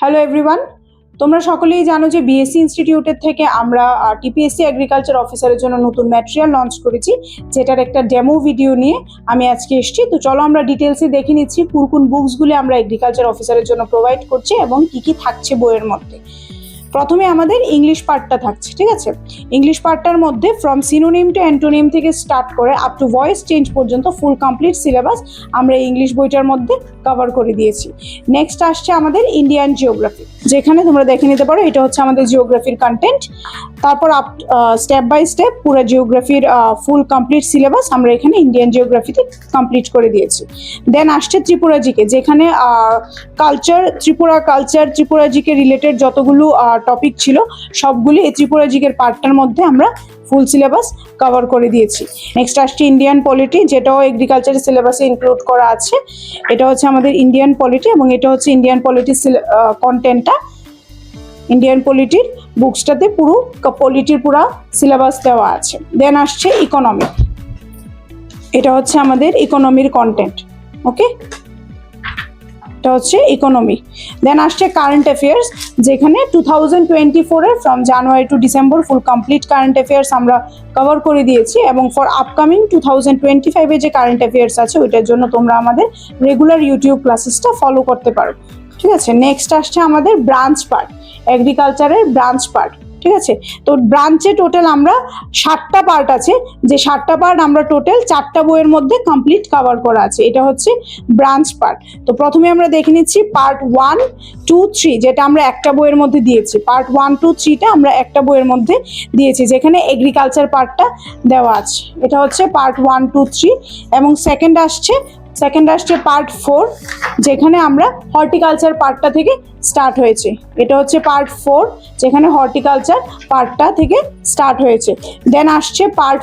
Hello everyone, তোমরা সকলেই জানো যে বিএসসি ইনস্টিটিউটের থেকে আমরা টিপিএসসি এগ্রিকালচার অফিসারের জন্য নতুন ম্যাটেরিয়াল লঞ্চ করেছি, যেটার একটা ডেমো ভিডিও নিয়ে আমি আজকে এসেছি। তো চলো আমরা ডিটেলসে দেখে নিচ্ছি কোন কোন বুকসগুলি আমরা এগ্রিকালচার অফিসারের জন্য প্রোভাইড করছি এবং কি কি থাকছে বইয়ের মধ্যে। প্রথমে আমাদের ইংলিশ পার্টটা থাকছে, ঠিক আছে। ইংলিশ পার্টটার মধ্যে ফ্রম সিনোনিম টু অ্যান্টোনিম থেকে স্টার্ট করে আপ টু ভয়েস চেঞ্জ পর্যন্ত ফুল কমপ্লিট সিলেবাস আমরা ইংলিশ বইটার মধ্যে কভার করে দিয়েছি। নেক্সট আসছে আমাদের ইন্ডিয়ান জিওগ্রাফি, যেখানে তোমরা দেখে নিতে পারো এটা হচ্ছে আমাদের জিওগ্রাফির কন্টেন্ট। তারপর স্টেপ বাই স্টেপ পুরো জিওগ্রাফির ফুল কমপ্লিট সিলেবাস আমরা এখানে ইন্ডিয়ান জিওগ্রাফিতে কমপ্লিট করে দিয়েছি। দেন আসছে ত্রিপুরা জিকে, যেখানে ত্রিপুরা জিকে রিলেটেড যতগুলো টপিক ছিল সবগুলি এই ত্রিপুরা জিকের পার্টটার মধ্যে আমরা ফুল সিলেবাস কভার করে দিয়েছি। নেক্সট আসছে ইন্ডিয়ান পলিটি, যেটাও এগ্রিকালচারের সিলেবাসে ইনক্লুড করা আছে। এটা হচ্ছে আমাদের ইন্ডিয়ান পলিটি এবং এটা হচ্ছে ইন্ডিয়ান পলিটির কন্টেন্টটা। ইন্ডিয়ান পলিটির বুকসটাতে পলিটির পুরো সিলেবাস দেওয়া আছে। দেন আসছে ইকোনমি, এটা হচ্ছে আমাদের ইকোনমির কন্টেন্ট। ওকে, এটা হচ্ছে ইকোনমি। দেন আসছে কারেন্ট অ্যাফেয়ার্স, যেখানে 2024-এর from January to December full complete current affairs আমরা কভার করে দিয়েছি এবং ফর আপকামিং 2025-এ যে কারেন্ট অ্যাফেয়ার্স আছে ওইটার জন্য তোমরা আমাদের রেগুলার ইউটিউব ক্লাসেসটা ফলো করতে পারো, ঠিক আছে। নেক্সট আসছে আমাদের ব্রাঞ্চ পার্ট, এগ্রিকালচারের ব্রাঞ্চ পার্ট, ঠিক আছে। তো ব্রাঞ্চে টোটাল আমরা 7টা পার্ট আছে, যে 7টা পার্ট আমরা টোটাল 4টা বইয়ের মধ্যে কমপ্লিট কভার করা আছে। এটা হচ্ছে ব্রাঞ্চ পার্ট। তো প্রথমে আমরা দেখে নিচ্ছি পার্ট 1, 2, 3, যেটা আমরা একটা বইয়ের মধ্যে দিয়েছি। পার্ট 1, 2, 3টা আমরা একটা বইয়ের মধ্যে দিয়েছি, যেখানে এগ্রিকালচার পার্টটা দেওয়া আছে। এটা হচ্ছে পার্ট 1, 2, 3 এবং সেকেন্ড আসছে পার্ট 4, যেখানে আমরা হর্টিকালচার পার্টটা থেকে স্টার্ট হয়েছে। এটা হচ্ছে পার্ট 4, যেখানে হর্টিকালচার পার্টটা থেকে স্টার্ট হয়েছে। দেন আসছে পার্ট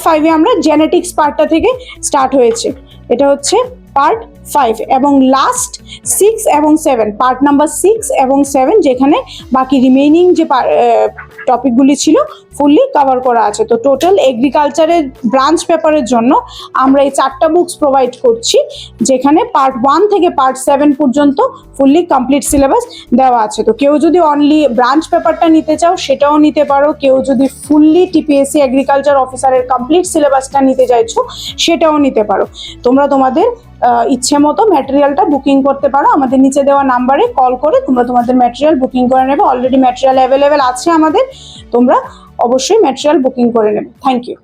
5 আমরা জেনেটিক্স পার্টটা থেকে স্টার্ট হয়েছে। এটা হচ্ছে পার্ট 5 এবং লাস্ট 6 এবং 7, পার্ট নাম্বার 6 এবং 7, যেখানে বাকি রিমেইনিং যে টপিকগুলি ছিল ফুললি কভার করা আছে। তো টোটাল এগ্রিকালচারের ব্রাঞ্চ পেপারের জন্য আমরা এই 4টা বুকস প্রোভাইড করছি, যেখানে পার্ট 1 থেকে পার্ট 7 পর্যন্ত ফুললি কমপ্লিট সিলেবাস দেওয়া আছে। তো কেউ যদি অনলি ব্রাঞ্চ পেপারটা নিতে চাও সেটাও নিতে পারো, কেউ যদি ফুললি টিপিএসসি এগ্রিকালচার অফিসারের কমপ্লিট সিলেবাসটা নিতে চাইছো সেটাও নিতে পারো। তোমরা তোমাদের ইচ্ছে মতো ম্যাটেরিয়ালটা বুকিং করতে পারো। আমাদের নিচে দেওয়া নাম্বারে কল করে তোমরা তোমাদের ম্যাটেরিয়াল বুকিং করে নেবে। অলরেডি ম্যাটেরিয়াল অ্যাভেলেবেল আছে আমাদের, তোমরা অবশ্যই ম্যাটেরিয়াল বুকিং করে নেবে। Thank you.